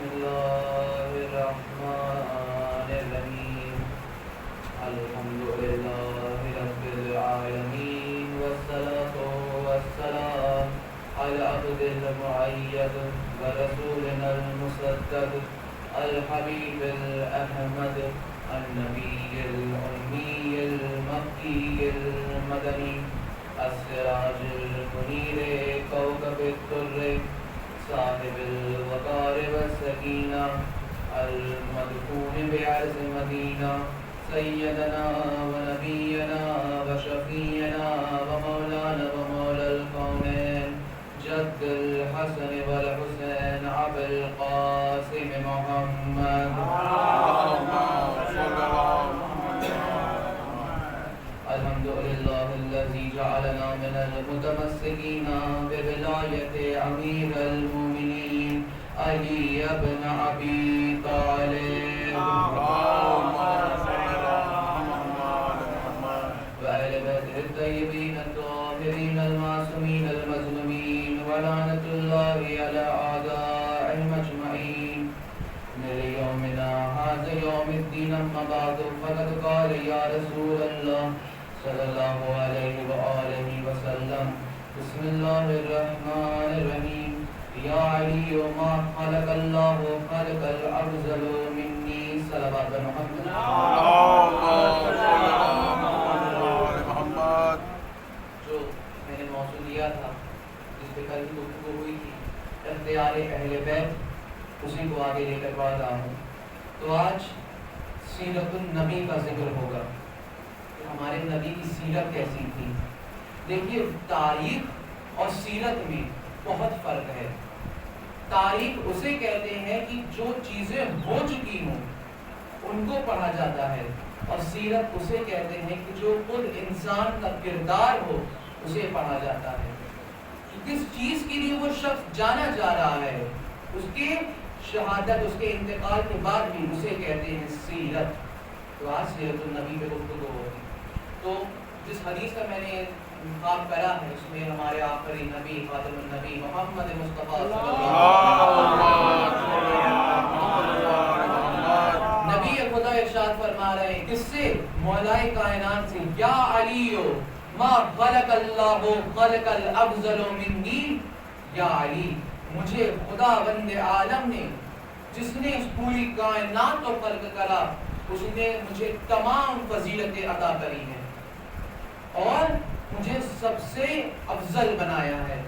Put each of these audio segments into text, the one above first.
بسم الله الرحمن الرحيم الحمد لله رب العالمين والصلاة والسلام على عبد المؤيد ورسولنا المصدق الحبيب الأحمد النبي الأمي المكي المدني السراج المنير كوكب الدر صاحب الوقار والسكينة المدفون بعرض مدينة سيدنا ونبينا وشفينا ومولانا ومولى الكونين جد الحسن والحسين أبي القاسم محمد الحمد لله الذي جعلنا من المتمسكين بولاية أمير المؤمنين علي بن أبي طالب وآل بيته الطيبين الطاهرين المعصومين المظلومين ولعنة الله على أعدائهم أجمعين من يومنا هذا يوم الدين أما بعد فقد قال يا رسول الله صلى الله عليه وآله وسلم بسم الله الرحمن الرحيم يا علي ما خلق الله خلق الأفضل مني صلوات محمد جو میں نے موضوع دیا تھا جس پہ کل کی گفتگو ہوئی تھی اختیار اہل بیت اسی کو آگے لے کر پڑھ رہا ہوں. تو آج سیرت النبی کا ذکر ہوگا کہ ہمارے نبی کی سیرت کیسی تھی. دیکھیے تاریخ اور سیرت میں بہت فرق ہے. تاریخ اسے کہتے ہیں کہ جو چیزیں ہو چکی ہوں ان کو پڑھا جاتا ہے, اور سیرت اسے کہتے ہیں کہ جو خود انسان کا کردار ہو اسے پڑھا جاتا ہے. کس چیز کے لیے وہ شخص جانا جا رہا ہے, اس کے شہادت, اس کے انتقال کے بعد بھی اسے کہتے ہیں سیرت. تو آج سیرت النبی پہ گفتگو ہوگی. تو جس حدیث کا میں نے خواب کرا ہے اس میں ہمارے آخری نبی خاتم النبی محمد مصطفیٰ صلی اللہ علیہ وسلم نبی خدا ارشاد فرما رہے ہیں کس سے؟ مولائے کائنات سے, یا علیو ما خلق اللہ خلق الافضل منی. یا علی, مجھے خدا بند عالم نے جس نے اس پوری کائنات کو خلق کرا اس نے مجھے تمام فضیلتیں عطا کری ہیں اور مجھے سب سے افضل بنایا ہے.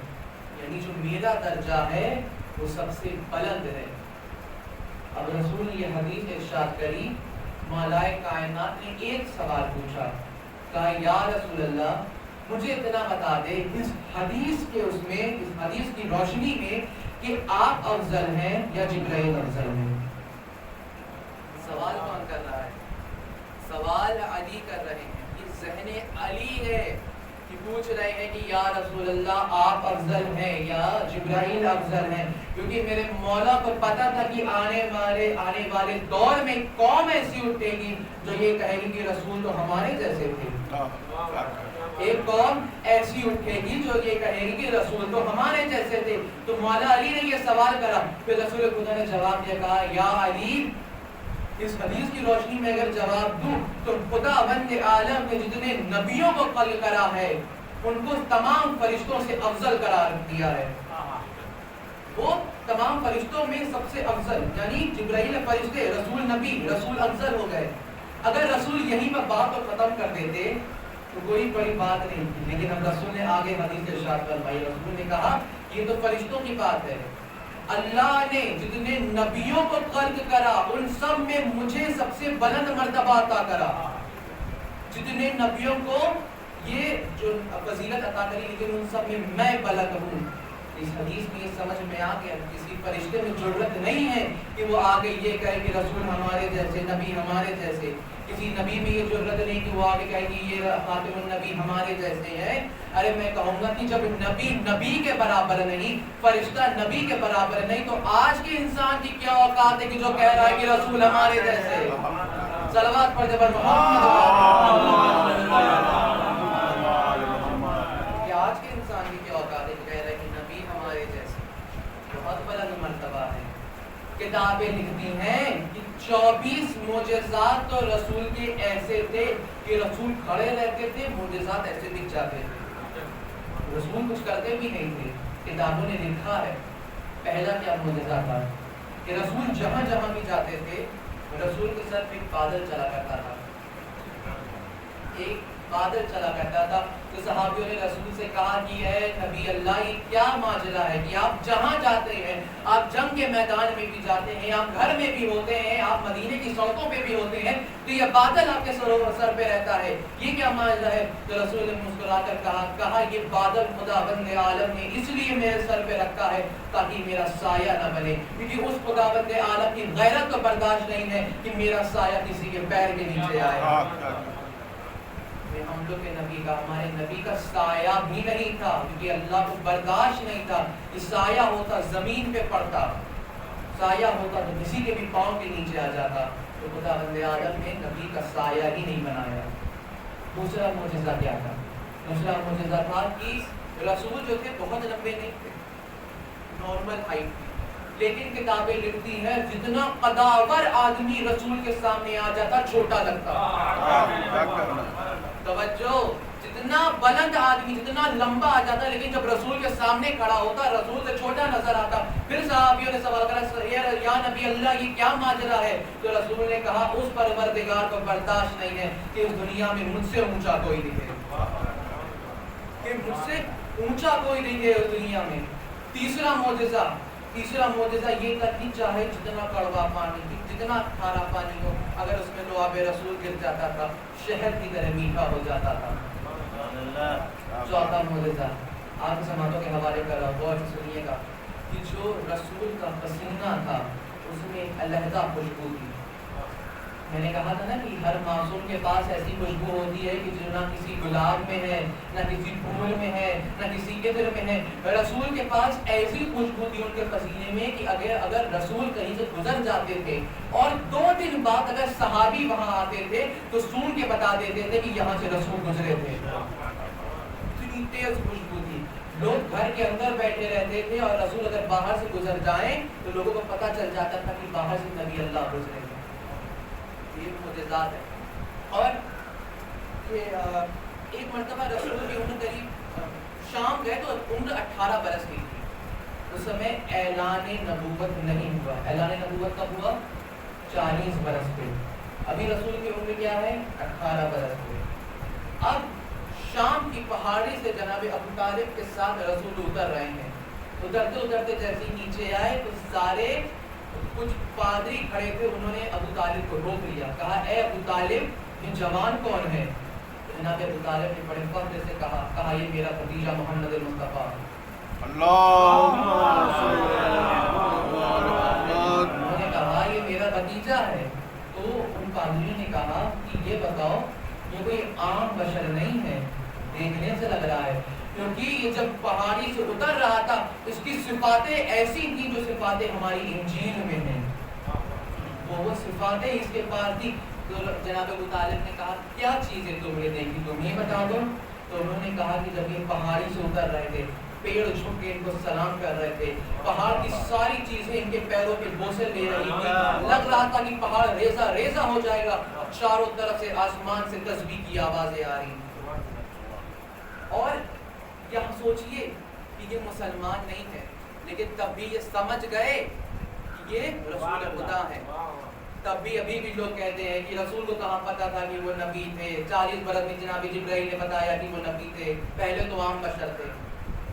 یعنی جو میرا درجہ ہے وہ سب سے بلند ہے. اب رسول نے یہ حدیث ارشاد کری, مولائے کائنات نے ایک سوال پوچھا, کہا یا رسول اللہ مجھے اتنا بتا دے اس حدیث کے اس میں, اس حدیث کی روشنی میں کہ آپ افضل ہیں یا جبرائیل افضل ہیں. سوال کون کر رہا ہے؟ سوال علی کر رہے ہیں. یہ ذہن علی ہے کہ پوچھ رہے ہیں کہ یا رسول اللہ آپ افضل ہیں یا جبرائیل افضل ہیں, کیونکہ میرے مولا کو پتا تھا کہ آنے والے دور میں قوم ایسی اٹھے گی جو یہ کہے گی کہ رسول تو ہمارے جیسے تھے. ایک قوم ایسی اٹھے گی جو یہ کہے گی کہ رسول تو ہمارے جیسے تھے. تو مولا علی نے یہ سوال کرا, پھر رسول خدا نے جواب دیا, کہا یا علی اس حدیث کی روشنی میں اگر جواب دوں تو خدا بند عالم نے جتنے نبیوں کو خلق کرا ہے ان کو تمام فرشتوں سے افضل قرار دیا ہے. وہ تمام فرشتوں میں سب سے افضل, یعنی جبرائیل فرشتے, رسول نبی, رسول افضل ہو گئے. اگر رسول یہیں پر بات کو ختم کر دیتے تو کوئی بڑی بات نہیں تھی, لیکن اب رسول نے آگے حدیث ارشاد فرمائی. رسول نے کہا یہ تو فرشتوں کی بات ہے, اللہ نے جتنے نبیوں کو خلق کرا ان سب میں مجھے سب سے بلند مرتبہ عطا کرا. جتنے نبیوں کو یہ جو فضیلت عطا کری لیکن ان سب میں بلند ہوں. اس حدیث میں یہ سمجھ میں آ گیا کسی فرشتے میں ضرورت نہیں ہے کہ وہ آگے یہ کہے کہ رسول ہمارے جیسے, نبی ہمارے جیسے. کسی نبی میں یہ ضرورت نہیں کہ وہ آگے کہے کہ یہ خاتم النبی ہمارے جیسے ہیں. ارے میں کہوں گا کہ جب نبی نبی کے برابر نہیں, فرشتہ نبی کے برابر نہیں, تو آج کے انسان کی کیا اوقات ہے کہ جو کہہ رہا ہے کہ رسول ہمارے جیسے. صلوات پڑھ دے پر محمد. کہ آج کے انسان کی کیا اوقات ہے کہ کہہ رہا ہے کہ نبی ہمارے جیسے. بہت بلند مرتبہ ہے. کتابیں لکھتی ہیں کہ 24 معجزات تو رسول کے ایسے تھے کہ رسول کھڑے رہتے تھے، معجزات ایسے دکھ جاتے تھے، رسول کچھ کرتے بھی نہیں تھے۔ کتابوں نے لکھا ہے پہلا کیا معجزہ تھا کہ رسول جہاں جہاں بھی جاتے تھے رسول کے سر پہ ایک بادل چلا کرتا تھا، ایک بادل چلا کرتا تھا۔ تو صحابیوں نے رسول سے کہا کہ اے نبی اللہ یہ کیا ماجرا ہے کہ آپ جہاں جاتے ہیں، آپ جنگ کے میدان میں بھی جاتے ہیں، آپ گھر میں بھی ہوتے ہیں، آپ مدینے کی سڑکوں پہ بھی ہوتے ہیں، تو یہ بادل آپ کے سر پہ رہتا ہے، یہ کیا ماجرا ہے؟ تو رسول نے مسکرا کر کہا یہ بادل خداوند عالم نے اس لیے میرے سر پہ رکھا ہے تاکہ میرا سایہ نہ بنے، کیونکہ اس خداوند عالم کی غیرت کو برداشت نہیں ہے کہ میرا سایہ کسی کے پیر کے نیچے آئے۔ ہم لوگ کے نبی کا، ہمارے نبی کا سایہ بھی نہیں تھا، کیونکہ اللہ کو برداشت نہیں تھا کہ سایہ ہوتا زمین پہ پڑتا، سایہ ہوتا تو کسی کے بھی پاؤں کے نیچے آ جاتا، تو خداوند عالم نے نبی کا سایہ ہی نہیں بنایا۔ دوسرا معجزہ کیا تھا؟ دوسرا معجزہ تھا کہ رسول جو تھے بہت لمبے نہیں تھے، نارمل ہائٹ تھی، لیکن کتابیں لکھتی ہیں جتنا قداور آدمی رسول کے سامنے آ جاتا چھوٹا لگتا۔ توجہ، جتنا بلند آدمی جتنا لمبا آ جاتا لیکن جب رسول کے سامنے کھڑا ہوتا رسول سے چھوٹا نظر آتا۔ پھر صحابیوں نے سوال کرا یا نبی اللہ یہ کیا ماجرا ہے؟ تو رسول نے کہا اس پروردگار کو برداشت نہیں ہے کہ اس دنیا میں مجھ سے اونچا کوئی دکھے، کہ مجھ سے اونچا کوئی دکھے اس دنیا میں۔ تیسرا معجزہ یہ تھا کہ چاہے جتنا کڑوا پانی جتنا کھارا پانی ہو اگر اس میں لعاب رسول گر جاتا تھا شہد کی طرح میٹھا ہو جاتا تھا۔ چوتھا معجزہ آپ کے سماعتوں کے حوالے کر رہا ہوں، غور سے سنیے گا کہ جو رسول کا پسینہ تھا اس میں ایک علیحدہ خوشبو تھی۔ میں نے کہا تھا نا کہ ہر معصوم کے پاس ایسی خوشبو ہوتی ہے کہ جو نہ کسی گلاب میں ہے، نہ کسی پھول میں ہے، نہ کسی عطر میں ہے۔ رسول کے پاس ایسی خوشبو تھی ان کے پسینے میں کہ اگر رسول کہیں سے گزر جاتے تھے اور 2 دن بعد اگر صحابی وہاں آتے تھے تو سون کے بتا دیتے تھے کہ یہاں سے رسول گزرے تھے۔ اتنی تیز خوشبو تھی، لوگ گھر کے اندر بیٹھے رہتے تھے اور رسول اگر باہر سے گزر جائیں تو لوگوں کو پتہ چل جاتا تھا کہ باہر سے نبی اللہ گزرے تھے۔ یہ معجزات ہے۔ اور ایک مرتبہ رسول کی عمر قریب شام گئے تو عمر 18 برس کی تھی، اس سمے اعلان نبوت نہیں ہوا۔ اعلان نبوت کب ہوا؟ 40 برس پہ۔ ابھی رسول کی عمر کیا ہے؟ 18 برس پہ۔ اب شام کی پہاڑی سے جناب ابو طالب کے ساتھ رسول اتر رہے ہیں، اترتے جیسے ہی نیچے آئے تو سارے کچھ پادری کھڑے تھے، انہوں نے ابو طالب کو روک لیا، کہا اے ابو طالب یہ جوان کون ہے؟ جناب ابو طالب نے بڑے فخر سے کہا یہ میرا بھتیجا محمد المصطفیٰ۔ انہوں نے کہا یہ میرا بھتیجا ہے۔ تو ان پادریوں نے کہا کہ یہ بتاؤ یہ کوئی عام بشر نہیں ہے، دیکھنے سے لگ رہا ہے، کیونکہ یہ جب پہاڑی سے اتر رہا تھا اس کی صفاتیں ایسی تھیں جو صفاتیں ہماری انجیل میں ہیں، وہ صفاتیں اس کے پاس تھی۔ تو جناب ابو طالب نے کہا کیا چیزیں تم نے دیکھی تم یہ بتا دو۔ تو انہوں نے کہا کہ جب یہ پہاڑی سے اتر رہے تھے پیڑ جھک کے ان کو سلام کر رہے تھے، پہاڑ کی ساری چیزیں ان کے پیروں کے بوسے لے رہی تھی، لگ رہا تھا کہ پہاڑ ریزہ ریزہ ہو جائے گا، چاروں طرف سے آسمان سے تسبیح کی آوازیں آ رہی۔ اور یہاں سوچئے کہ یہ مسلمان نہیں ہے لیکن تب بھی یہ سمجھ گئے کہ یہ رسول خدا ہے۔ تب بھی ابھی بھی لوگ کہتے ہیں کہ رسول کو کہاں پتا تھا کہ وہ نبی تھے، 40 برس میں جناب جبرائیل نے بتایا کہ وہ نبی تھے، پہلے تو عام بشر تھے۔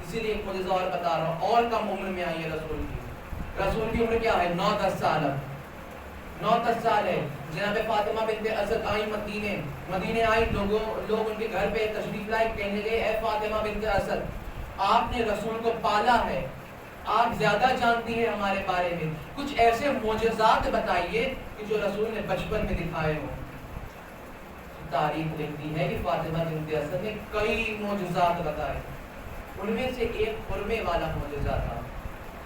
اسی لیے معجزہ اور بتا رہا ہوں، اور کم عمر میں آئی ہے رسول کی۔ رسول کی عمر کیا ہے؟ 9-10 سال۔ 9-10 سال ہے۔ جناب فاطمہ بنت اسد آئی مدینے آئی، لوگ ان کے گھر پہ تشریف لائے، کہنے لگے اے فاطمہ بنت اسد آپ نے رسول کو پالا ہے، آپ زیادہ جانتی ہیں ہمارے بارے میں، کچھ ایسے معجزات بتائیے کہ جو رسول نے بچپن میں دکھائے ہوں۔ تاریخ لکھتی ہے کہ فاطمہ بنت اسد نے کئی معجزات بتائے، ان میں سے ایک خرمے والا معجزہ تھا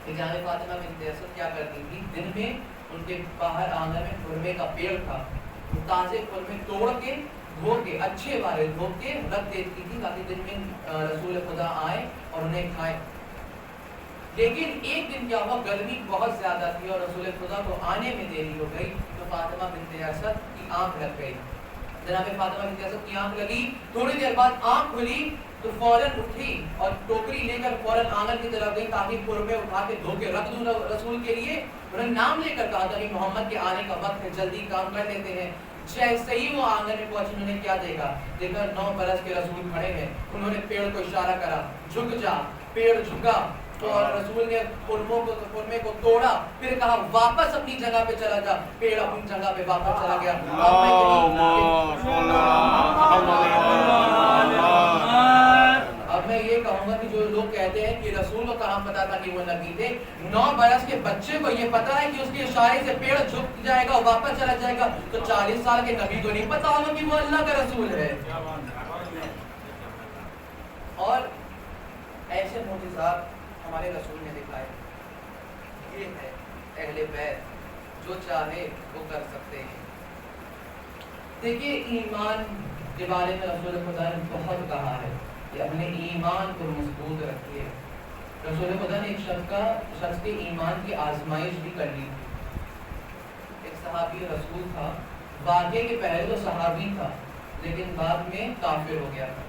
کہ جہاں فاطمہ بنت اسد کیا کرتی تھی، دن میں ان کے باہر آنگن میں خرمے کا پیڑ تھا، تازے خرمے توڑ کے دھو کے اچھے والے دھو کے رکھ دیتی تھی تاکہ دن میں رسول خدا آئے اور انہیں کھائے۔ لیکن ایک دن کیا ہوا، گرمی بہت زیادہ تھی اور رسول خدا کو آنے میں دیری ہو گئی، تو فاطمہ بنت اسد کی آنکھ لگ گئی. جناب فاطمہ بنت اسد کی آنکھ لگی، تھوڑی دیر بعد آنکھ کھلی تو فوراً اٹھی اور ٹوکری لے کر فوراً آنگن کی طرف گئی تاکہ قربے اٹھا کے دھو کے رکھ دوں رسول کے لیے. انہوں نے نام لے کر کہا تھا کہ محمد کے آنے کا وقت ہے، جلدی کام کر لیتے ہیں. جیسے ہی وہ آنگن میں پہنچے، انہوں نے کیا دیکھا، دیکھا 9 برس کے رسول کھڑے ہیں. انہوں نے پیڑ کو اشارہ کرا، جھک جا. پیڑ جھکا اور رسول نے قرمے کو توڑا، پھر کہا واپس اپنی جگہ پہ چلا جا. پیڑ اپنی جگہ پہ واپس چلا گیا. اب میں یہ کہوں گا کہ جو لوگ کہتے ہیں کہ رسول کو کہاں پتا تھا کہ وہ نبی تھے، 9 برس کے بچے کو یہ پتا ہے کہ اس کے اشارے سے پیڑ جھک جائے گا اور واپس چلا جائے گا، تو 40 سال کے نبی کو نہیں پتا ہوگا کہ وہ اللہ کا رسول ہے. اور ایسے معجزات ہمارے رسول نے دکھائے. یہ ہے اہل بیت، جو چاہے وہ کر سکتے ہیں. دیکھیے ایمان کے بارے میں رسول خدا نے بہت کہا ہے کہ اپنے ایمان کو مضبوط رکھیے. رسول خدا نے ایک شخص کے ایمان کی آزمائش بھی کر لی. ایک صحابی رسول تھا، واقعے کے پہلے تو صحابی تھا لیکن بعد میں کافر ہو گیا تھا.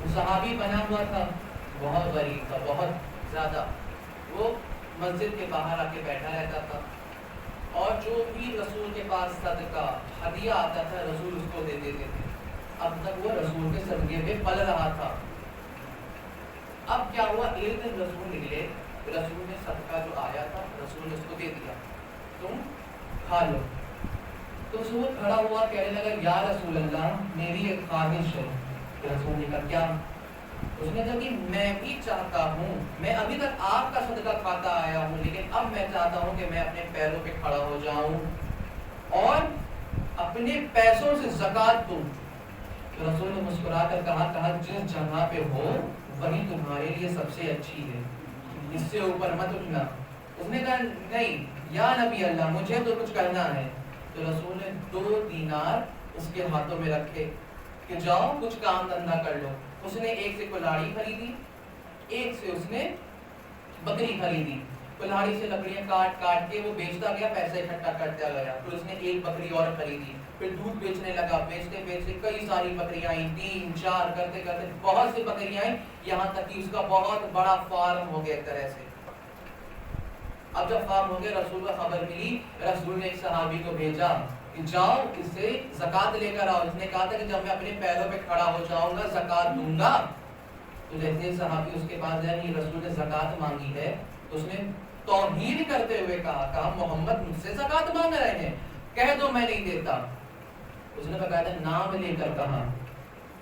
وہ صحابی بنا ہوا تھا، بہت غریب تھا، بہت زیادہ. وہ مسجد کے باہر آ کے بیٹھا رہتا تھا اور جو بھی رسول کے پاس صدقہ ہدیہ آتا تھا رسول اس کو دے دیتے تھے. اب تک وہ رسول کے صدقے پہ پل رہا تھا. اب کیا ہوا، ایک دن رسول نکلے، رسول نے صدقہ جو آیا تھا رسول نے اس کو دے دیا، تم کھا لو. تو رسول کھڑا ہوا کہنے لگا یا رسول اللہ میری ایک خواہش ہے. رسول نے کہا کیا؟ اس نے کہا کہ میں بھی چاہتا ہوں، میں ابھی تک آپ کا صدقہ کھاتا آیا ہوں لیکن اب میں چاہتا ہوں کہ میں اپنے پیروں پہ کھڑا ہو جاؤں اور اپنے پیسوں سے زکوٰۃ دوں. تو رسول نے مسکرا کر کہا جس جگہ پہ ہو وہی تمہارے لیے سب سے اچھی ہے، اس سے اوپر مت اٹھنا. اس نے کہا نہیں یا نبی اللہ مجھے تو کچھ کرنا ہے. تو رسول نے 2 دینار اس کے ہاتھوں میں رکھے کہ جاؤ کچھ کام دھندا کر لو. اس نے ایک سے کلاڑی خریدی، ایک سے اس نے بکری خریدی. کلاڑی سے لکڑیاں کاٹ کاٹ کے وہ بیچتا گیا، پیسے اکٹھا کرتا گیا. پھر اس نے ایک بکری اور خریدی، پھر دودھ بیچنے لگا. بیچتے بیچتے کئی ساری بکریاں آئیں، 3 4 کرتے کرتے بہت سی بکریاں آئیں، یہاں تک کہ اس کا بہت بڑا فارم ہو گیا ایک طرح سے. اب جب فارم ہو گیا رسول کو خبر ملی، رسول نے ایک صحابی کو بھیجا کہ جاؤ اس سے زکوٰۃ لے کر آؤ. اس نے کہا تھا کہ جب میں اپنے پیروں پہ کھڑا ہو جاؤں گا زکوٰۃ دوں گا. تو جیسے صحابی اس کے پاس گئے، یہ رسول نے زکوٰۃ مانگی ہے. تو اس نے توہین کرتے ہوئے کہا محمد مجھ سے زکوٰۃ مانگ رہے ہیں، کہہ دو میں نہیں دیتا. اس نے باقاعدہ نام لے کر کہا.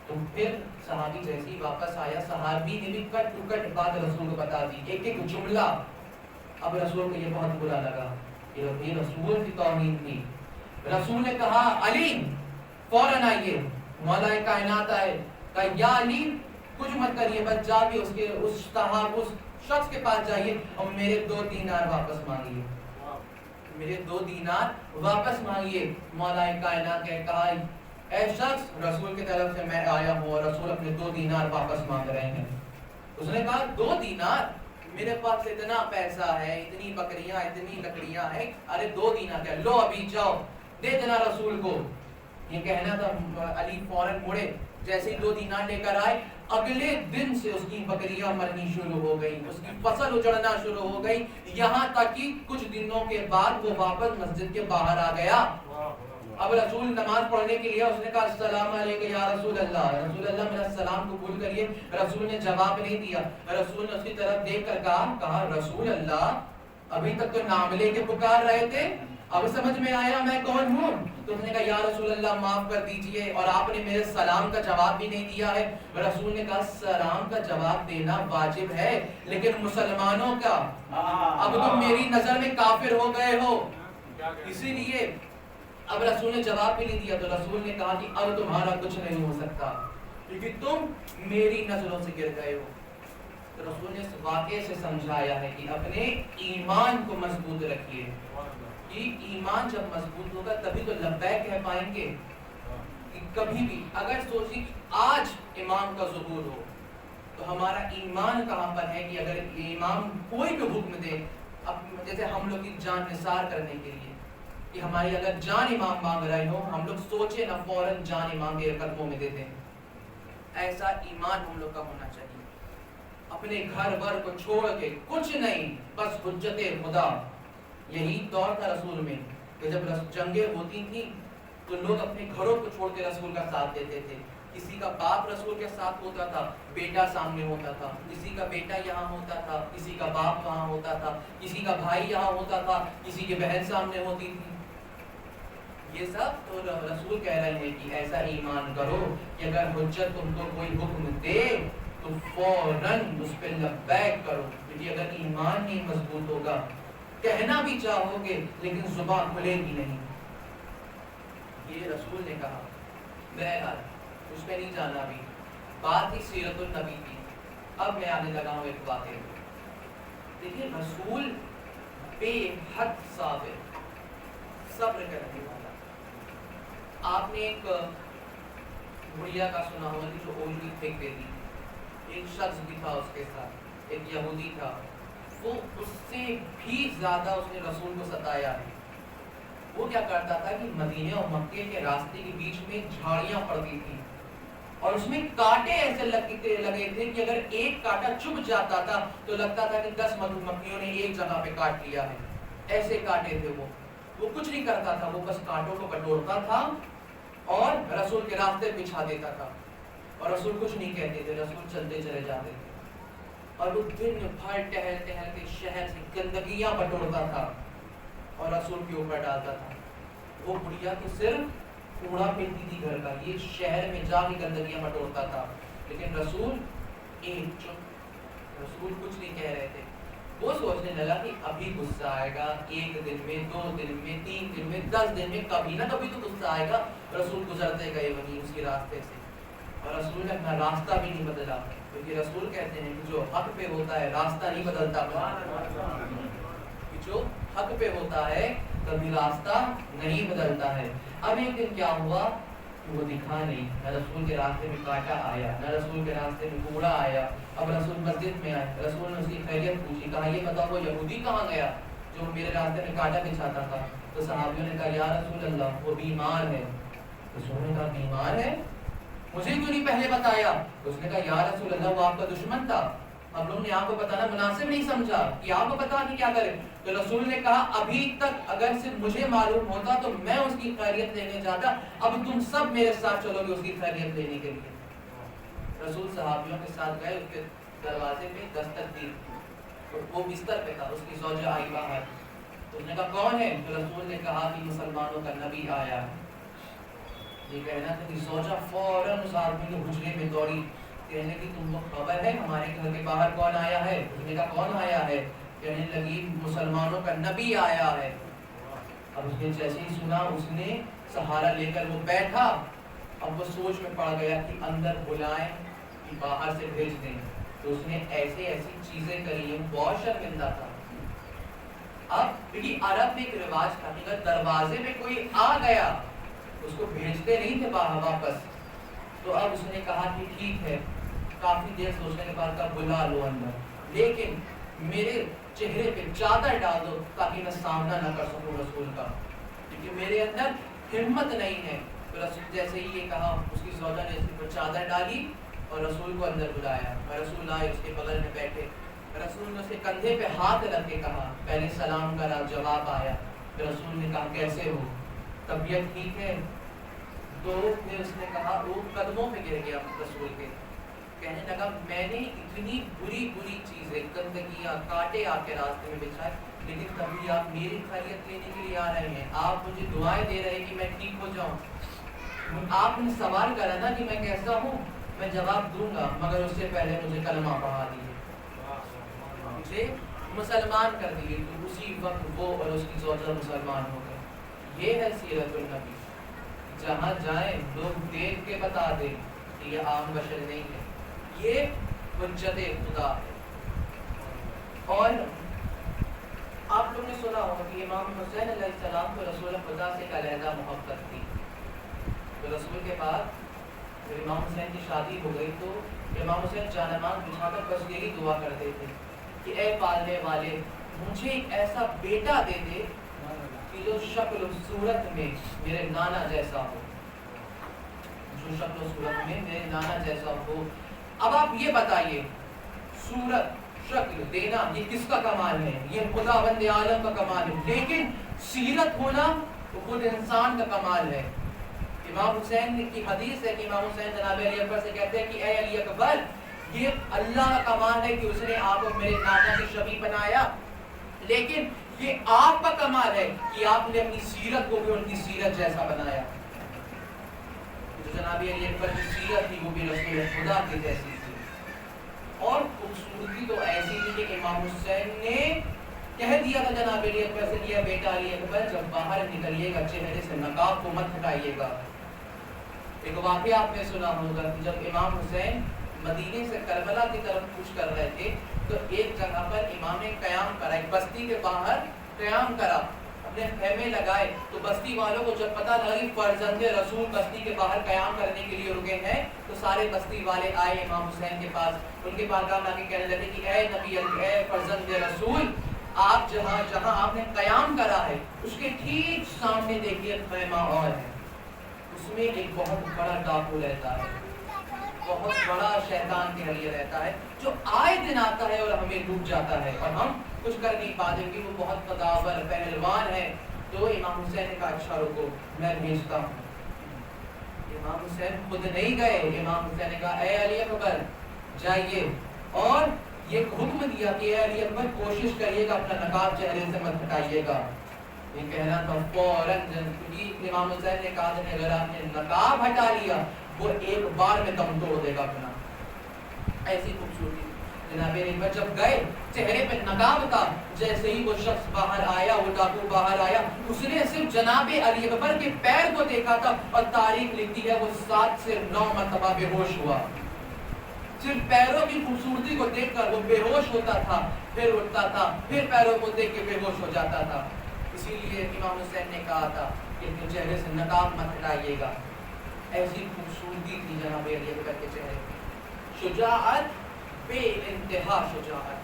تو پھر صحابی جیسے ہی واپس آیا، صحابی نے بھی کٹ ٹو کٹ بات رسول کو بتا دی، ایک ایک جملہ. اب رسول کو یہ بہت برا لگا کہ یہ رسول کی توہین تھی. رسول نے کہا علی فوراً آئیے. مولا کائنات آئے، کہا یا علی کچھ مت کریے، بس جا کے اس شخص کے پاس جائیے اور میرے 2 دینار واپس مانگیے، میرے 2 دینار واپس مانگیے. مولا کائنات نے کہا اے شخص رسول کی طرف سے میں آیا ہوں اور رسول اپنے 2 دینار واپس مانگ رہے ہیں. اس نے کہا 2 دینار؟ میرے پاس اتنا پیسہ ہے، اتنی بکریاں، اتنی لکڑیاں ہیں، ارے 2 دینار کیا، لو ابھی جاؤ دے دینا رسول کو. یہ کہنا تھا. علی فوراً مڑے، جیسے ہی 2 دینار لے کر آئے اگلے دن سے اس کی بکریاں مرنی شروع ہو گئی، اس کی فصل اجڑنا شروع ہو گئی، یہاں تک کہ کچھ دنوں کے بعد وہ واپس مسجد کے باہر آ گیا. اب رسول نماز پڑھنے کے لیے، اس نے کہا السلام علیکم یا رسول اللہ، رسول اللہ میرا سلام قبول کریے. رسول نے جواب نہیں دیا. رسول نے اس کی طرف دیکھ کر کہا رسول اللہ ابھی تک تو نام لے کے پکار رہے تھے، اب سمجھ میں آیا میں کون ہوں؟ تو اس نے کہا یا رسول اللہ معاف کر دیجئے، اور آپ نے میرے سلام کا جواب بھی نہیں دیا ہے. رسول نے کہا سلام کا جواب دینا واجب ہے لیکن مسلمانوں کا، اب تم میری نظر میں کافر ہو گئے ہو، اسی لیے اب رسول نے جواب بھی نہیں دیا. تو رسول نے کہا کہ اب تمہارا کچھ نہیں ہو سکتا کیونکہ تم میری نظروں سے گر گئے ہو. تو رسول نے اس واقعے سے سمجھایا ہے کہ اپنے ایمان کو مضبوط رکھیے، کہ ایمان جب مضبوط ہوگا تبھی تو لبیک کہہ پائیں گے. کبھی بھی اگر سوچیں آج امام کا ظہور ہو تو ہمارا ایمان کہاں پر ہے کہ اگر امام کوئی بھی حکم دے، جیسے ہم لوگ کی جان نثار کرنے کے لیے کہ ہماری اگر جان امام مانگ رہے ہو، ہم لوگ سوچے نہ فوراً جان امام کے قدموں میں دے دیں. ایسا ایمان ہم لوگ کا ہونا چاہیے. اپنے گھر بر کو چھوڑ کے کچھ نہیں، بس حجت خدا. یہی دور تھا رسول میں کہ جب جنگیں ہوتی تھیں تو لوگ اپنے گھروں کو چھوڑ کے رسول کا ساتھ دیتے تھے. کسی کا باپ رسول کے ساتھ ہوتا تھا، بیٹا سامنے ہوتا تھا، کسی کا بیٹا یہاں ہوتا تھا، کسی کا باپ وہاں ہوتا تھا، کسی کا بھائی یہاں ہوتا تھا، کسی کی بہن سامنے ہوتی تھی. یہ سب تو رسول کہہ رہے ہیں کہ ایسا ایمان کرو کہ اگر حجت تم کو کوئی حکم دے تو فوراً اس پہ لبیک کرو. کیونکہ اگر ایمان نہیں مضبوط ہوگا، کہنا بھی چاہو گے لیکن زبان کھلے گی نہیں. یہ رسول نے کہا. بہرحال اس پہ نہیں جانا. بھی بات ہی سیرت النبی کی. اب میں آنے لگا ہوں ایک واقعے. دیکھیے رسول بے حد صابر، صبر کرنے والا. آپ نے ایک بڑھیا کا سنا ہوگا کہ جو اولڈی پھینک دیتی. ایک شخص بھی تھا اس کے ساتھ، ایک یہودی تھا. وہ اس سے بھی زیادہ اس نے رسول کو ستایا ہے. وہ کیا کرتا تھا کہ مدینے اور مکے کے راستے کے بیچ میں جھاڑیاں پڑتی تھیں اور اس میں کانٹے ایسے لگے تھے کہ اگر ایک کانٹا چبھ جاتا تھا تو لگتا تھا کہ 10 مدھو مکھیوں نے ایک جگہ پہ کاٹ لیا ہے. ایسے کانٹے تھے. وہ کچھ نہیں کرتا تھا، وہ بس کانٹوں کو بٹورتا تھا اور رسول کے راستے بچھا دیتا تھا. اور رسول کچھ نہیں کہتے تھے، رسول چلتے چلے جاتے تھے. اور وہ دن بھر ٹہل ٹہل کے شہر سے گندگیاں بٹورتا تھا اور رسول کے اوپر ڈالتا تھا. وہ بڑھیا تو صرف کوڑا پھینکتی تھی گھر کا، یہ شہر میں جا کے گندگیاں بٹورتا تھا. لیکن رسول ایک چپ، رسول کچھ نہیں کہہ رہے تھے. وہ سوچنے لگا کہ ابھی غصہ آئے گا، 1 دن میں، 2 دن میں، 3 دن میں، 10 دن میں، کبھی نہ کبھی تو غصہ آئے گا. رسول گزرتے گئے وہیں اس کے راستے سے اور رسول نے اپنا راستہ بھی نہیں بدلا. کیونکہ رسول کہتے ہیں کہ جو حق پہ ہوتا ہے راستہ نہیں بدلتا. جو حق پہ ہوتا ہے کبھی راستہ نہیں بدلتا ہے. اب ایک دن کیا ہوا کہ وہ دکھا نہیں. نہ رسول کے راستے میں کانٹا آیا، نہ رسول کے راستے میں کوڑا آیا. اب رسول مسجد میں آئے، رسول نے اس کی خیریت پوچھی. کہا یہ بتاؤ وہ یہودی کہاں گیا جو میرے راستے میں کانٹا بچھاتا تھا؟ تو صحابیوں نے کہا یا رسول اللہ وہ بیمار ہے. رسول نے کہا بیمار ہے؟ مجھے کیوں نہیں پہلے بتایا؟ اس نے کہا یا رسول اللہ وہ آپ کا دشمن تھا، ہم لوگوں نے آپ کو بتانا مناسب نہیں سمجھا کہ آپ کو بتا کہ کیا کرے. تو رسول نے کہا ابھی تک اگر صرف مجھے معلوم ہوتا تو میں اس کی خیریت لینے جاتا، اب تم سب میرے ساتھ چلو گے اس کی خیریت لینے کے لیے. رسول صحابیوں کے ساتھ گئے، اس کے دروازے پہ دستک دی. وہ بستر پہ تھا، اس کی زوجہ آئی باہر. اس نے کہا کون ہے؟ تو رسول نے کہا کہ مسلمانوں کا نبی آیا ہے. یہ کہنا تھا کہ زوجہ فوراً اس آدمی کے حجرے میں دوڑی، کہنے کی تم کو خبر ہے ہمارے گھر کے باہر کون آیا ہے؟ اس نے کہا کون آیا ہے؟ کہنے لگی مسلمانوں کا نبی آیا ہے. اب اس نے جیسے ہی سنا اس نے سہارا لے کر وہ بیٹھا. اب وہ سوچ میں پڑ گیا کہ اندر بلائیں کہ باہر سے بھیج دیں. تو اس نے ایسے ایسی چیزیں کری، بہت شرمندہ تھا. اب کیونکہ عرب میں ایک رواج تھا کہ اگر دروازے میں کوئی آ گیا اس کو بھیجتے نہیں تھے باہر واپس. تو اب اس نے کہا کہ ٹھیک ہے. کافی دیر سوچنے کے بعد کہا بلا لو اندر، لیکن میرے چہرے پہ چادر ڈال دو تاکہ میں سامنا نہ کر سکوں رسول کا، کیونکہ میرے اندر ہمت نہیں ہے. تو رسول جیسے ہی یہ کہا اس کی زوجہ نے اس پر چادر ڈالی اور رسول کو اندر بلایا. رسول آئے، اس کے بغل میں بیٹھے. رسول نے اس کے کندھے پہ ہاتھ رکھ کے کہا، پہلے سلام کرا، جواب آیا. رسول نے کہا کیسے ہو، طبیعت ٹھیک ہے؟ تو پھر اس نے کہا وہ قدموں پہ گر گیا رسول کے. کہنے لگا میں نے اتنی بری بری چیزیں، گندگیاں، کانٹے آپ کے راستے میں بچھائے، لیکن کبھی آپ میری خیریت لینے کے لیے آ رہے ہیں، آپ مجھے دعائیں دے رہے ہیں کہ میں ٹھیک ہو جاؤں. آپ نے سوال کرا نا کہ میں کیسا ہوں، میں جواب دوں گا، مگر اس سے پہلے مجھے کلمہ پڑھا دیجیے، مجھے مسلمان کر دیجیے. تو اسی وقت وہ اور اس کی زوجہ مسلمان ہو گئے. یہ ہے سیرت النبی. جہاں جائیں لوگ دیکھ کے بتا دیں کہ یہ عام بشر نہیں ہے، یہ حجت خدا ہے. اور آپ لوگ نے سنا ہوگا کہ امام حسین علیہ السلام کو رسول خدا سے ایک علیحدہ محبت تھی. تو رسول کے بعد جب امام حسین کی شادی ہو گئی تو امام حسین جانماز بچھا کر بس یہی دعا کرتے تھے کہ اے پالنے والے مجھے ایک ایسا بیٹا دے دے کہ جو شکل و صورت میں میرے نانا جیسا ہو، جو شکل و صورت میں میرے نانا جیسا ہو۔ اب آپ یہ بتائیے، صورت شکل دینا یہ کس کا کمال ہے؟ یہ خداوند عالم کا کمال ہے، لیکن سیرت ہونا وہ خود انسان کا کمال ہے۔ امام حسین کی حدیث ہے کہ امام حسین جناب علی اکبر سے کہتے ہیں کہ اے علی اکبر، یہ اللہ کا کمال ہے کہ اس نے آپ کو میرے نانا کی شبیہ بنایا، لیکن یہ آپ کا کمال ہے کہ آپ نے اپنی سیرت کو بھی ان کی سیرت جیسا بنایا۔ جو جناب علی اکبر کی سیرت تھی وہ بھی رسول خدا کی جیسی تھی، اور خوبصورتی تو ایسی تھی کہ امام حسین نے کہہ دیا تھا جناب علی اکبر سے کہ بیٹا علی اکبر جب باہر نکلیے گا چہرے سے نقاب کو مت ہٹائیے گا۔ ایک واقعہ آپ نے سنا ہوگا کہ جب امام حسین مدینے سے کربلا کی طرف کوچ کر رہے تھے تو ایک جگہ پر امام نے قیام کرا، ایک بستی کے باہر قیام کرا، اپنے خیمے لگائے، تو بستی والوں کو جب پتہ لگا کہ فرزند رسول بستی کے باہر قیام کرنے کے لیے رکے ہیں تو سارے بستی والے آئے امام حسین کے پاس، ان کے پاس آ کے کہنے لگے کہ اے نبی، اے فرزند رسول، آپ جہاں آپ نے قیام کرا ہے اس کے ٹھیک سامنے دیکھیے خیمہ اور ہے، اس میں ایک بہت بڑا ڈاکو رہتا ہے، بہت بڑا شیطان کے حلیہ رہتا ہے جو آئے دن آتا ہے اور ہمیں لوٹ جاتا ہے اور ہم کچھ کر نہیں پاتے کہ وہ بہت قداور پہلوان ہے۔ تو امام حسین نے کہا اچھا رکو میں بھیجتا ہوں۔ امام حسین خود نہیں گئے، امام حسین نے کہا اے علی اکبر جائیے، اور یہ حکم دیا کہ اے علی اکبر کوشش کریے گا اپنا نقاب چہرے سے مت ہٹائیے گا۔ یہ کہنا تھا فوراً، کیونکہ امام حسین نے کہا کہ اگر آپ نے نقاب ہٹا لیا وہ ایک بار میں دم توڑ دے گا اپنا، ایسی خوبصورتی۔ جناب اکبر جب گئے چہرے پہ نقاب تھا، جیسے ہی وہ شخص باہر آیا، وہ ڈاکو باہر آیا، اس نے صرف جناب علی اکبر کے پیر کو دیکھا تھا اور تاریخ لکھتی ہے وہ 7 سے 9 مرتبہ بے ہوش ہوا، صرف پیروں کی خوبصورتی کو دیکھ کر وہ بے ہوش ہوتا تھا، پھر اٹھتا تھا، پھر پیروں کو دیکھ کے بے ہوش ہو جاتا تھا۔ اسی لیے امام حسین نے کہا تھا کہ اپنے چہرے سے نقاب مت ہٹائیے گا، ایسی خوبصورتی تھی جناب علی اکبر کے چہرے، شجاعت بے انتہا شجاعت،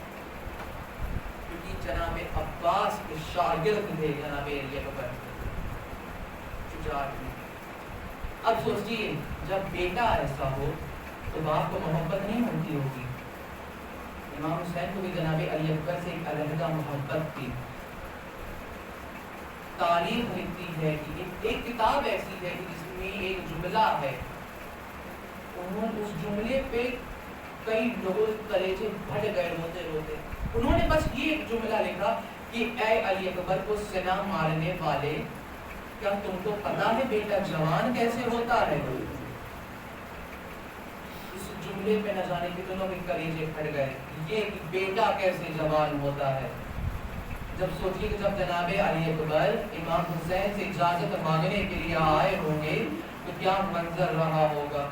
کیونکہ جناب عباس کے شاگرد تھے جناب علی اکبر، شجاعت میں۔ اب سوچیے جب بیٹا ایسا ہو تو باپ کو محبت نہیں ہوتی ہوگی، امام حسین کو بھی جناب علی اکبر سے ایک علیحدہ محبت تھی۔ تاریخ لکھتی ہے کہ ایک کتاب ایسی ہے جس میں ایک جملہ ہے، انہوں نے اس جملے پہ کئی لوگوں کلیجے پھٹ گئے روتے روتے، انہوں نے بس یہ ایک جملہ لکھا کہ اے علی اکبر کو سنا مارنے والے، کیا تم کو پتا ہے بیٹا جوان کیسے ہوتا ہے؟ اس جملے پہ نہ جانے کے دونوں کے کلیجے پھٹ گئے، یہ بیٹا کیسے جوان ہوتا ہے۔ جب سوچیے کہ جب جناب علی اکبر امام حسین سے اجازت مانگنے کے لیے آئے ہوں گے تو کیا منظر رہا ہوگا۔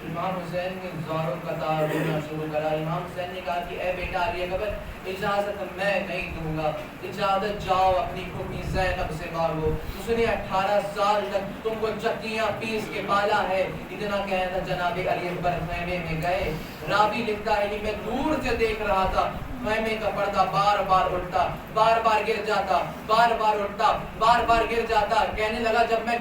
امام حسین نے زاروں قطار رونا شروع کرا۔ امام حسین نے کہا کہ اے بیٹا علی اکبر اجازت میں نہیں دوں گا، اجازت جاؤ اپنی پھوپھی زینب سے مانگو، اس نے 18 سال تک تم کو چکیاں پیس کے پالا ہے۔ اتنا کہنا تھا جناب علی اکبر خیمے میں گئے، راوی لکھتا ہے کہ میں دور سے دیکھ رہا تھا خیمے کا پردہ بار بار اٹھتا، بار بار گر جاتا، بار بار اٹھتا، بار بار گر جاتا۔ کہنے لگا جب میں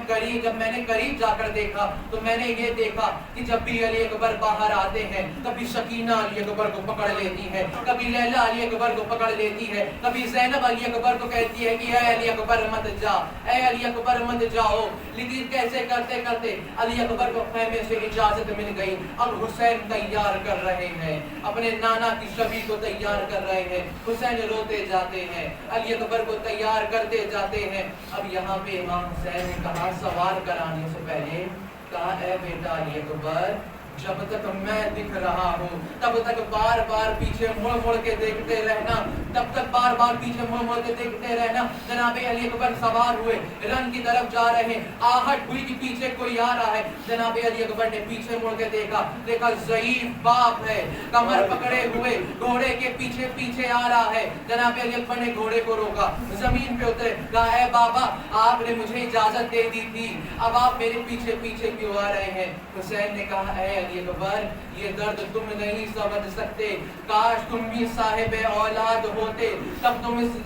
نے قریب جا کر دیکھا تو میں نے یہ دیکھا کہ جب بھی علی اکبر باہر آتے ہیں کبھی سکینہ علی اکبر کو پکڑ لیتی ہے، کبھی لیلا علی اکبر کو پکڑ لیتی ہے، کبھی زینب علی اکبر کو کہتی ہے کہ اے علی اکبر مت جا، اے علی اکبر مت جاؤ۔ لیکن کیسے کرتے کرتے علی اکبر کو خیمے سے اجازت مل گئی۔ اب حسین تیار کر رہے ہیں، اپنے نانا کی شبیہ کو تیار کر رہے ہیں، حسین روتے جاتے ہیں، علی اکبر کو تیار کرتے جاتے ہیں۔ اب یہاں پہ امام حسین نے کہا سوال کرانے سے پہلے کہا اے بیٹا علی اکبر جب تک میں دکھ رہا ہوں تب تک بار بار پیچھے مڑ مڑ کے دیکھتے رہنا، تب تک بار بار پیچھے مڑ مڑ کے دیکھتے رہنا۔ جناب علی اکبر سوار ہوئے، رن کی طرف جا رہے، آہٹ ہوئی کہ پیچھے کوئی آ رہا ہے۔ جناب علی اکبر نے پیچھے مڑ کے دیکھا ضعیف باپ ہے، کمر پکڑے ہوئے گھوڑے کے پیچھے پیچھے آ رہا ہے۔ جناب علی اکبر نے گھوڑے کو روکا، زمین پہ اترے، کہا اے بابا آپ نے مجھے اجازت دے دی تھی، اب آپ میرے پیچھے پیچھے کیوں آ رہے ہیں؟ حسین نے کہا اے علی اکبر یہ درد تم نہیں سمجھ سکتے، کاش تم بھی صاحب اولاد ہوتے تب تم اس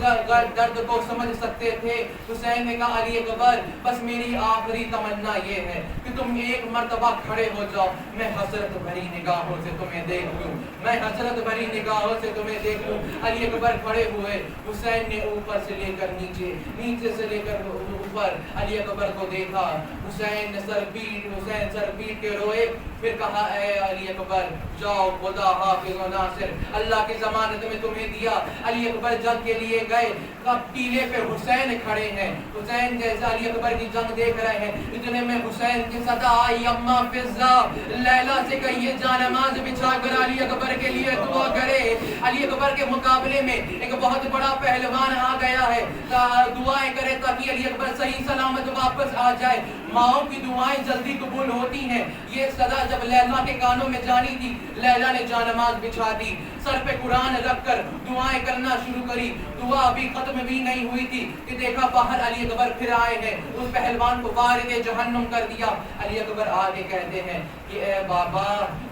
درد کو سمجھ سکتے تھے۔ حسین نے کہا علی اکبر بس میری آخری تمنا یہ ہے کہ تم ایک مرتبہ کھڑے ہو جاؤ، میں حسرت بھری نگاہوں سے تمہیں دیکھ لوں، میں حسرت بھری نگاہوں سے تمہیں دیکھ لوں۔ علی اکبر کھڑے ہوئے، حسین نے اوپر سے لے کر نیچے، نیچے سے لے کر اوپر علی اکبر کو دیکھا۔ حسین نے سر پیٹ کے روئے، پھر کہا اے علی اکبر جاؤ خدا حافظ و ناصر، اللہ کی ضمانت میں تمہیں دیا۔ علی اکبر جنگ کے لیے گئے، اب ٹیلے پہ حسین کھڑے ہیں، حسین جیسا علی اکبر کی جنگ دیکھ رہے ہیں، اتنے میں حسین کی صدا آئی اما فضا، لیلا سے کہیے جانماز بچھا کر علی اکبر کے لیے دعا کرے۔ علی اکبر کے مقابلے میں ایک بہت بڑا پہلوان آ گیا ہے، دعائیں کرے تاکہ علی اکبر صحیح سلامت واپس آ جائے۔ ماؤں کی دعائیں جلدی قبول ہوتی ہیں، یہ صدا جب لیلا کے کانوں میں جانی تھی، لیلا نے جانماز بچھا دی، سر پہ قرآن رکھ کر دعائیں کرنا شروع کری۔ دعا ابھی ختم بھی نہیں ہوئی تھی کہ دیکھا باہر علی اکبر پھر آئے ہیں، اس پہلوان کو وارد جہنم کر دیا۔ علی اکبر آگے کہتے ہیں کہ اے بابا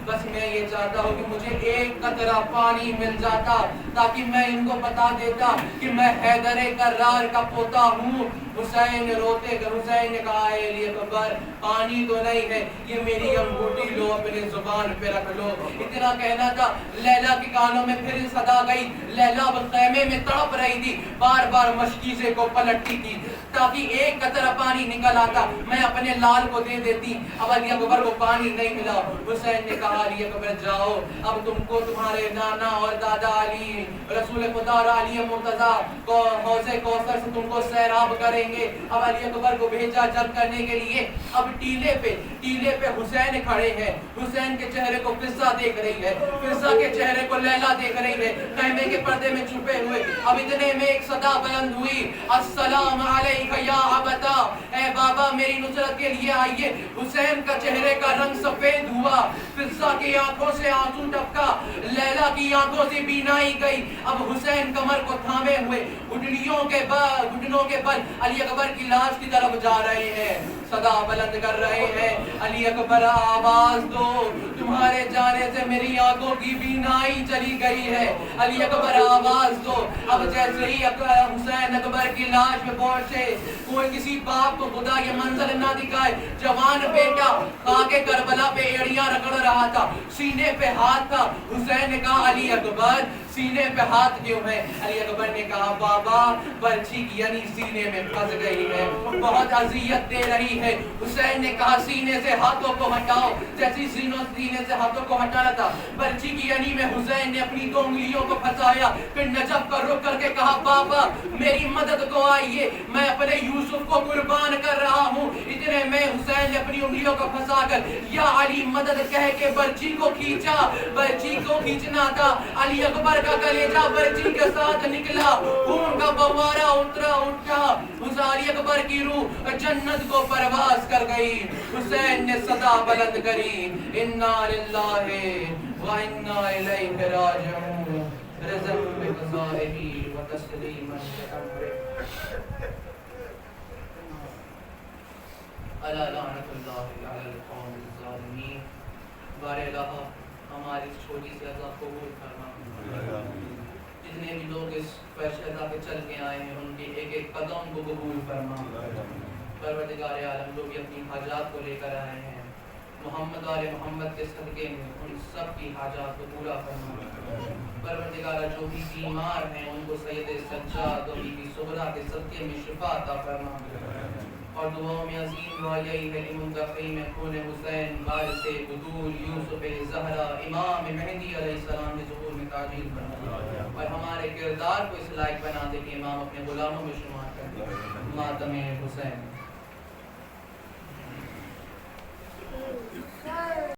بس میں یہ چاہتا ہوں کہ مجھے ایک قطرہ پانی مل جاتا تاکہ میں ان کو بتا دیتا کہ میں حیدر کرار کا پوتا ہوں۔ حسین روتے گئے، حسین نے کہا اے علی اکبر پانی تو نہیں ہے، یہ میری انگوٹھی لو اپنے زبان پہ رکھ لو۔ اتنا کہنا تھا، لیلا کے کانوں میں پھر صدا گئی۔ لیلا اب خیمے میں تڑپ رہی تھی، بار بار مشکیزے کو پلٹتی تھی تاکہ ایک قطرہ پانی نکل آتا، میں اپنے لال کو دے دیتی۔ اب علی اکبر کو پانی نہیں ملا۔ حسین نے کہا علی اکبر جاؤ، اب تم کو تمہارے نانا اور دادا علی رسول خدا اور علی مرتضیٰ کو حوض کوثر سے تم کو سیراب کریں گے۔ اب علی اکبر کو بھیجا جنگ کرنے کے لیے۔ اب ٹیلے پہ حسین کھڑے ہیں، حسین کے چہرے کو فضا دیکھ رہی ہے، فضا کے چہرے کو لیلا دیکھ رہی ہے، خیمے کے پردے میں چھپے ہوئے۔ اب اتنے میں ایک صدا بلند ہوئی، السلام علیک یا ابتا، اے بابا میری نصرت کے لیے آئیے۔ حسین کا چہرے کا رنگ سفید ہوا، فضا کی آنکھوں سے آنسو ٹپکا، لیلا کی آنکھوں سے بینائی گئی۔ اب حسین کمر کو تھامے ہوئے گھٹنوں کے بل علی اکبر کی لاش کی طرف جا رہے ہیں، صدا بلند کر رہے ہیں علی اکبر آواز دو، تمہارے جانے سے میری آنکھوں کی بینائی چلی گئی ہے، علی اکبر آواز دو۔ اب جیسے ہی حسین اکبر کی لاش میں پہنچے، کوئی کسی باپ کو خدا یہ منظر نہ دکھائے، جوان بیٹا خاک کربلا پہ ایڑیاں رگڑ رہا تھا، سینے پہ ہاتھ تھا۔ حسین نے کہا علی اکبر سینے پہ ہاتھ کیوں ہے؟ علی اکبر نے کہا بابا برچھی کی یعنی سینے میں پھنس گئی ہے، بہت اذیت دے رہی ہے۔ حسین نے کہا سینے سے ہاتھوں کو ہٹاؤ، جیسی سینے سے ہاتھوں کو ہٹانا تھا، برچھی کی یعنی میں حسین نے اپنی 2 انگلیوں کو پھنسایا، پھر نجف پر رک کر کے کہا بابا میری مدد کو آئیے، میں اپنے یوسف کو قربان کر رہا ہوں۔ اتنے میں حسین نے اپنی انگلیوں کو پھنسا کر یا علی مدد کہہ کے برچھی کو کھینچا، برچھی کو کھینچنا تھا، علی اکبر کا کلیجہ برچھی کے ساتھ نکلا، خون کا فوارہ اٹھا، علی اکبر کی روح جنت کو پرواز کر گئی۔ حسین نے صدا بلند کری، انا للہ و انا الیہ راجعون، رضا بقضائہ و تسلیما بامرہ، الا لعنۃ اللہ علی القوم الظالمین۔ بار الہ ہماری اس چھوٹی سی عزا قبول فرما، جتنے بھی لوگ اس فرش عزا پہ چل کے آئے ہیں ان کے ایک ایک قدم کو قبول فرما۔ پروردگار عالم جو بھی اپنی حاجات کو لے کر آئے ہیں محمد آل محمد کے صدقے میں ان سب کی حاجات کو پورا فرما۔ پروردگار جو بھی بیمار ہیں ان کو سید سجاد اور بی بی سغرا کے صدقے میں شفا عطا فرما، اور دعاؤں میں عظیم دعا یہی ہے کہ منتقی میں خون حسین وارث بدور یوسف زہرا امام مہدی علیہ السلام کے ظہور میں تعجیل فرما، اور ہمارے کردار کو اس لائق بنا دے کہ امام اپنے غلاموں میں شمار کر دے۔ ماتم حسین